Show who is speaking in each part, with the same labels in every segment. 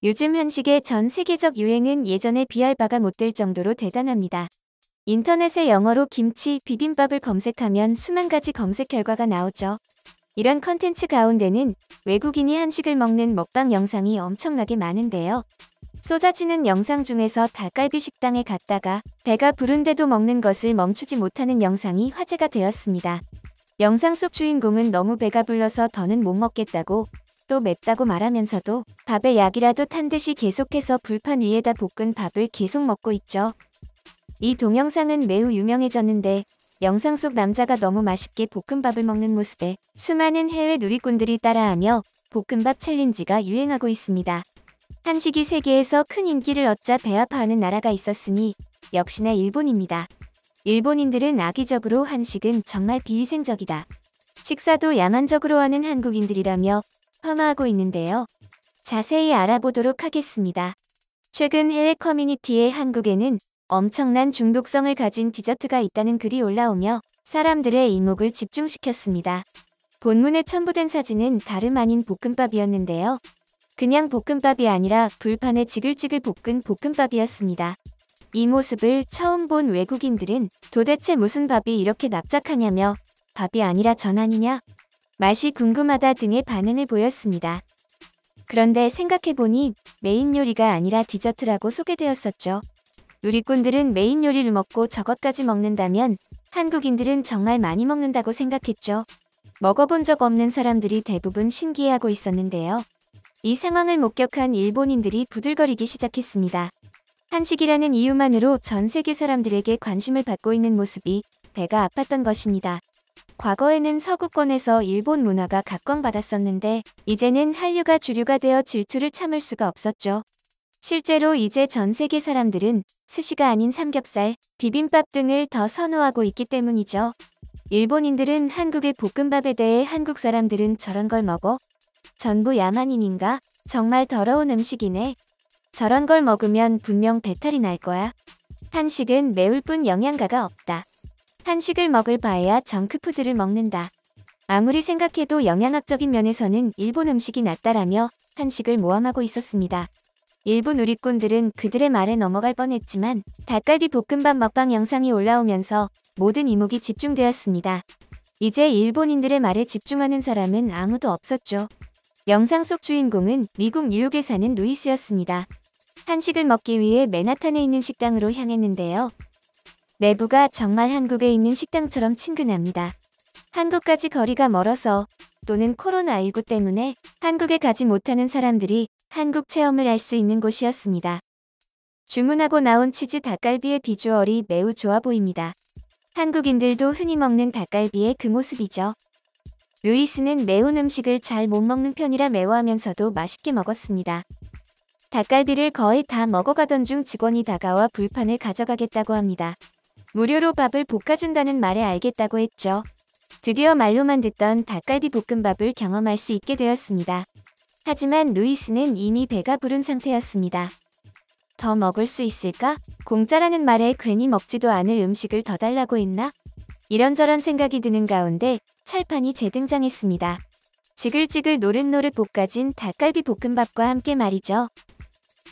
Speaker 1: 요즘 한식의 전 세계적 유행은 예전에 비할 바가 못 될 정도로 대단합니다. 인터넷에 영어로 김치, 비빔밥을 검색하면 수만 가지 검색 결과가 나오죠. 이런 컨텐츠 가운데는 외국인이 한식을 먹는 먹방 영상이 엄청나게 많은데요. 쏟아지는 영상 중에서 닭갈비 식당에 갔다가 배가 부른데도 먹는 것을 멈추지 못하는 영상이 화제가 되었습니다. 영상 속 주인공은 너무 배가 불러서 더는 못 먹겠다고 또 맵다고 말하면서도 밥에 약이라도 탄 듯이 계속해서 불판 위에다 볶은 밥을 계속 먹고 있죠. 이 동영상은 매우 유명해졌는데 영상 속 남자가 너무 맛있게 볶음밥을 먹는 모습에 수많은 해외 누리꾼들이 따라하며 볶음밥 챌린지가 유행하고 있습니다. 한식이 세계에서 큰 인기를 얻자 배아파하는 나라가 있었으니 역시나 일본입니다. 일본인들은 악의적으로 한식은 정말 비위생적이다. 식사도 야만적으로 하는 한국인들이라며 폄하하고 있는데요. 자세히 알아보도록 하겠습니다. 최근 해외 커뮤니티에 한국에는 엄청난 중독성을 가진 디저트가 있다는 글이 올라오며 사람들의 이목을 집중시켰습니다. 본문에 첨부된 사진은 다름 아닌 볶음밥이었는데요. 그냥 볶음밥이 아니라 불판에 지글지글 볶은 볶음밥이었습니다. 이 모습을 처음 본 외국인들은 도대체 무슨 밥이 이렇게 납작하냐며 밥이 아니라 전 아니냐? 맛이 궁금하다 등의 반응을 보였습니다. 그런데 생각해보니 메인 요리가 아니라 디저트라고 소개되었었죠. 누리꾼들은 메인 요리를 먹고 저것까지 먹는다면 한국인들은 정말 많이 먹는다고 생각했죠. 먹어본 적 없는 사람들이 대부분 신기해하고 있었는데요. 이 상황을 목격한 일본인들이 부들거리기 시작했습니다. 한식이라는 이유만으로 전 세계 사람들에게 관심을 받고 있는 모습이 배가 아팠던 것입니다. 과거에는 서구권에서 일본 문화가 각광받았었는데 이제는 한류가 주류가 되어 질투를 참을 수가 없었죠. 실제로 이제 전 세계 사람들은 스시가 아닌 삼겹살, 비빔밥 등을 더 선호하고 있기 때문이죠. 일본인들은 한국의 볶음밥에 대해 한국 사람들은 저런 걸 먹어? 전부 야만인인가? 정말 더러운 음식이네. 저런 걸 먹으면 분명 배탈이 날 거야. 한식은 매울 뿐 영양가가 없다. 한식을 먹을 바에야 정크푸드를 먹는다. 아무리 생각해도 영양학적인 면에서는 일본 음식이 낫다라며 한식을 모함하고 있었습니다. 일부 누리꾼들은 그들의 말에 넘어갈 뻔했지만 닭갈비 볶음밥 먹방 영상이 올라오면서 모든 이목이 집중되었습니다. 이제 일본인들의 말에 집중하는 사람은 아무도 없었죠. 영상 속 주인공은 미국 뉴욕에 사는 루이스였습니다. 한식을 먹기 위해 맨하탄에 있는 식당으로 향했는데요. 내부가 정말 한국에 있는 식당처럼 친근합니다. 한국까지 거리가 멀어서 또는 코로나19 때문에 한국에 가지 못하는 사람들이 한국 체험을 할 수 있는 곳이었습니다. 주문하고 나온 치즈 닭갈비의 비주얼이 매우 좋아 보입니다. 한국인들도 흔히 먹는 닭갈비의 그 모습이죠. 루이스는 매운 음식을 잘 못 먹는 편이라 매워하면서도 맛있게 먹었습니다. 닭갈비를 거의 다 먹어가던 중 직원이 다가와 불판을 가져가겠다고 합니다. 무료로 밥을 볶아준다는 말에 알겠다고 했죠. 드디어 말로만 듣던 닭갈비 볶음밥을 경험할 수 있게 되었습니다. 하지만 루이스는 이미 배가 부른 상태였습니다. 더 먹을 수 있을까? 공짜라는 말에 괜히 먹지도 않을 음식을 더 달라고 했나? 이런저런 생각이 드는 가운데 철판이 재등장했습니다. 지글지글 노릇노릇 볶아진 닭갈비 볶음밥과 함께 말이죠.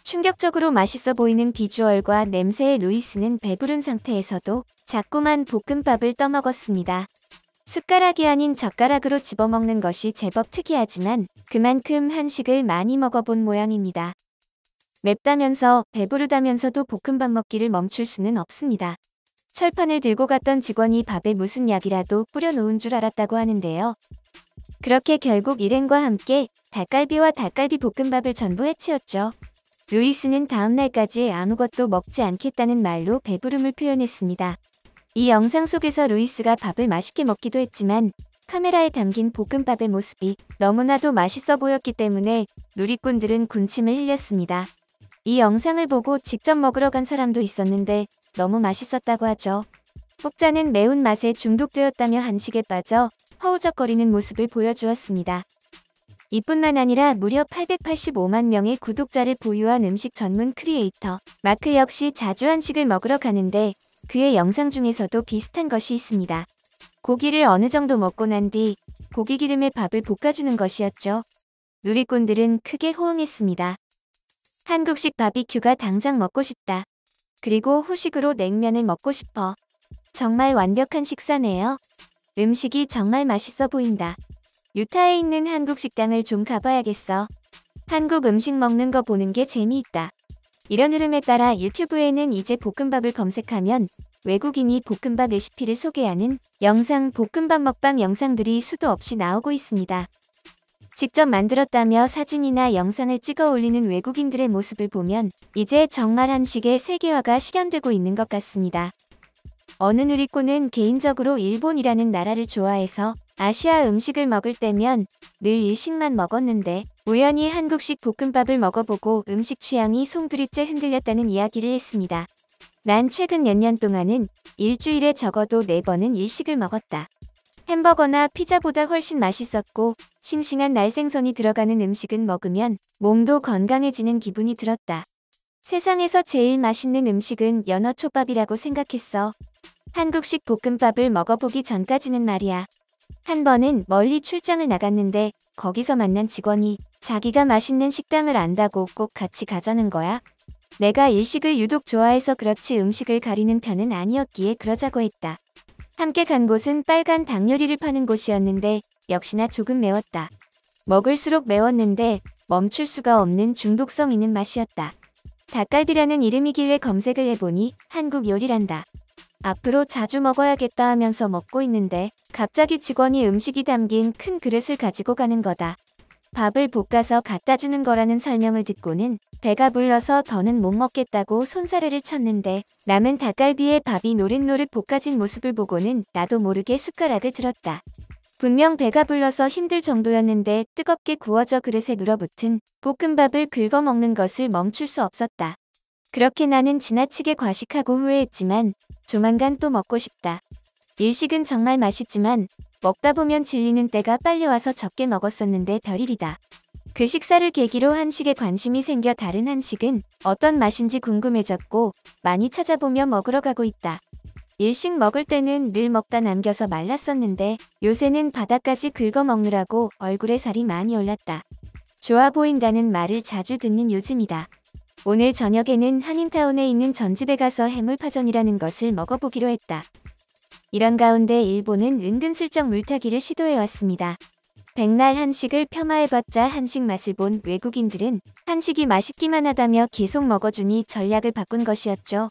Speaker 1: 충격적으로 맛있어 보이는 비주얼과 냄새의 루이스는 배부른 상태에서도 자꾸만 볶음밥을 떠먹었습니다. 숟가락이 아닌 젓가락으로 집어먹는 것이 제법 특이하지만 그만큼 한식을 많이 먹어본 모양입니다. 맵다면서 배부르다면서도 볶음밥 먹기를 멈출 수는 없습니다. 철판을 들고 갔던 직원이 밥에 무슨 약이라도 뿌려놓은 줄 알았다고 하는데요. 그렇게 결국 일행과 함께 닭갈비와 닭갈비 볶음밥을 전부 해치웠죠. 루이스는 다음날까지 아무것도 먹지 않겠다는 말로 배부름을 표현했습니다. 이 영상 속에서 루이스가 밥을 맛있게 먹기도 했지만 카메라에 담긴 볶음밥의 모습이 너무나도 맛있어 보였기 때문에 누리꾼들은 군침을 흘렸습니다. 이 영상을 보고 직접 먹으러 간 사람도 있었는데 너무 맛있었다고 하죠. 혹자는 매운 맛에 중독되었다며 한식에 빠져 허우적거리는 모습을 보여주었습니다. 이뿐만 아니라 무려 885만 명의 구독자를 보유한 음식 전문 크리에이터 마크 역시 자주 한식을 먹으러 가는데 그의 영상 중에서도 비슷한 것이 있습니다. 고기를 어느 정도 먹고 난 뒤 고기 기름에 밥을 볶아주는 것이었죠. 누리꾼들은 크게 호응했습니다. 한국식 바비큐가 당장 먹고 싶다. 그리고 후식으로 냉면을 먹고 싶어. 정말 완벽한 식사네요. 음식이 정말 맛있어 보인다. 유타에 있는 한국 식당을 좀 가봐야겠어. 한국 음식 먹는 거 보는 게 재미있다. 이런 흐름에 따라 유튜브에는 이제 볶음밥을 검색하면 외국인이 볶음밥 레시피를 소개하는 영상 볶음밥 먹방 영상들이 수도 없이 나오고 있습니다. 직접 만들었다며 사진이나 영상을 찍어 올리는 외국인들의 모습을 보면 이제 정말 한식의 세계화가 실현되고 있는 것 같습니다. 어느 누리꾼은 개인적으로 일본이라는 나라를 좋아해서 아시아 음식을 먹을 때면 늘 일식만 먹었는데 우연히 한국식 볶음밥을 먹어보고 음식 취향이 송두리째 흔들렸다는 이야기를 했습니다. 난 최근 몇 년 동안은 일주일에 적어도 4번은 일식을 먹었다. 햄버거나 피자보다 훨씬 맛있었고 싱싱한 날생선이 들어가는 음식은 먹으면 몸도 건강해지는 기분이 들었다. 세상에서 제일 맛있는 음식은 연어초밥이라고 생각했어. 한국식 볶음밥을 먹어보기 전까지는 말이야. 한 번은 멀리 출장을 나갔는데 거기서 만난 직원이 자기가 맛있는 식당을 안다고 꼭 같이 가자는 거야. 내가 일식을 유독 좋아해서 그렇지 음식을 가리는 편은 아니었기에 그러자고 했다. 함께 간 곳은 빨간 닭 요리를 파는 곳이었는데 역시나 조금 매웠다. 먹을수록 매웠는데 멈출 수가 없는 중독성 있는 맛이었다. 닭갈비라는 이름이길래 검색을 해보니 한국 요리란다. 앞으로 자주 먹어야겠다 하면서 먹고 있는데 갑자기 직원이 음식이 담긴 큰 그릇을 가지고 가는 거다. 밥을 볶아서 갖다 주는 거라는 설명을 듣고는 배가 불러서 더는 못 먹겠다고 손사래를 쳤는데 남은 닭갈비에 밥이 노릇노릇 볶아진 모습을 보고는 나도 모르게 숟가락을 들었다. 분명 배가 불러서 힘들 정도였는데 뜨겁게 구워져 그릇에 눌어붙은 볶음밥을 긁어 먹는 것을 멈출 수 없었다. 그렇게 나는 지나치게 과식하고 후회했지만 조만간 또 먹고 싶다. 일식은 정말 맛있지만 먹다 보면 질리는 때가 빨리 와서 적게 먹었었는데 별일이다. 그 식사를 계기로 한식에 관심이 생겨 다른 한식은 어떤 맛인지 궁금해졌고 많이 찾아보며 먹으러 가고 있다. 일식 먹을 때는 늘 먹다 남겨서 말랐었는데 요새는 바닥까지 긁어 먹느라고 얼굴에 살이 많이 올랐다. 좋아 보인다는 말을 자주 듣는 요즘이다. 오늘 저녁에는 한인타운에 있는 전집에 가서 해물파전이라는 것을 먹어보기로 했다. 이런 가운데 일본은 은근슬쩍 물타기를 시도해왔습니다. 백날 한식을 폄하해봤자 한식 맛을 본 외국인들은 한식이 맛있기만 하다며 계속 먹어주니 전략을 바꾼 것이었죠.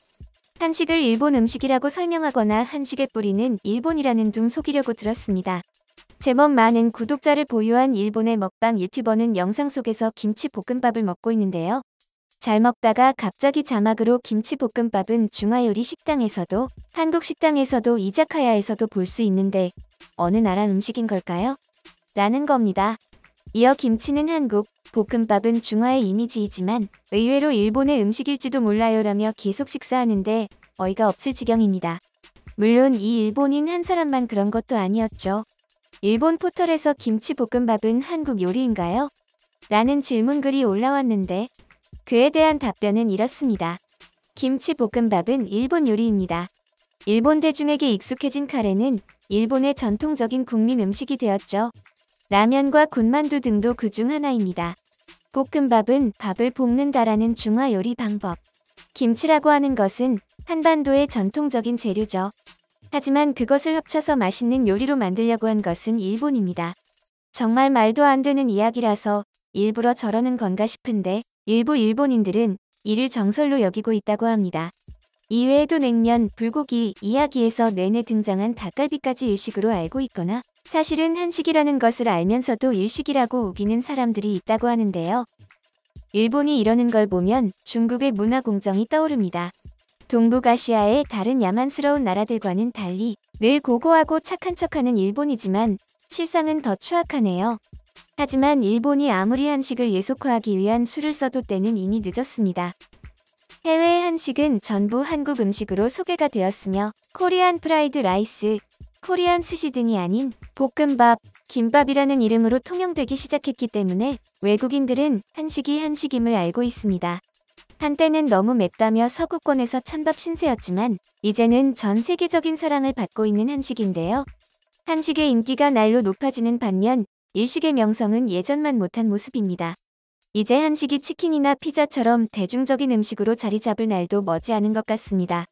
Speaker 1: 한식을 일본 음식이라고 설명하거나 한식의 뿌리는 일본이라는 둥 속이려고 들었습니다. 제법 많은 구독자를 보유한 일본의 먹방 유튜버는 영상 속에서 김치볶음밥을 먹고 있는데요. 잘 먹다가 갑자기 자막으로 김치볶음밥은 중화요리 식당에서도 한국 식당에서도 이자카야에서도 볼 수 있는데 어느 나라 음식인 걸까요? 라는 겁니다. 이어 김치는 한국, 볶음밥은 중화의 이미지이지만 의외로 일본의 음식일지도 몰라요라며 계속 식사하는데 어이가 없을 지경입니다. 물론 이 일본인 한 사람만 그런 것도 아니었죠. 일본 포털에서 김치볶음밥은 한국 요리인가요? 라는 질문글이 올라왔는데 그에 대한 답변은 이렇습니다. 김치볶음밥은 일본 요리입니다. 일본 대중에게 익숙해진 카레는 일본의 전통적인 국민 음식이 되었죠. 라면과 군만두 등도 그중 하나입니다. 볶음밥은 밥을 볶는다라는 중화 요리 방법. 김치라고 하는 것은 한반도의 전통적인 재료죠. 하지만 그것을 합쳐서 맛있는 요리로 만들려고 한 것은 일본입니다. 정말 말도 안 되는 이야기라서 일부러 저러는 건가 싶은데 일부 일본인들은 이를 정설로 여기고 있다고 합니다. 이외에도 냉면, 불고기 이야기에서 내내 등장한 닭갈비까지 일식으로 알고 있거나 사실은 한식이라는 것을 알면서도 일식이라고 우기는 사람들이 있다고 하는데요. 일본이 이러는 걸 보면 중국의 문화 공정이 떠오릅니다. 동북아시아의 다른 야만스러운 나라들과는 달리 늘 고고하고 착한 척하는 일본이지만 실상은 더 추악하네요. 하지만 일본이 아무리 한식을 예속화하기 위한 수를 써도 때는 이미 늦었습니다. 해외의 한식은 전부 한국 음식으로 소개가 되었으며 코리안 프라이드 라이스, 코리안 스시 등이 아닌 볶음밥, 김밥이라는 이름으로 통용되기 시작했기 때문에 외국인들은 한식이 한식임을 알고 있습니다. 한때는 너무 맵다며 서구권에서 찬밥 신세였지만 이제는 전 세계적인 사랑을 받고 있는 한식인데요. 한식의 인기가 날로 높아지는 반면 일식의 명성은 예전만 못한 모습입니다. 이제 한식이 치킨이나 피자처럼 대중적인 음식으로 자리 잡을 날도 머지않은 것 같습니다.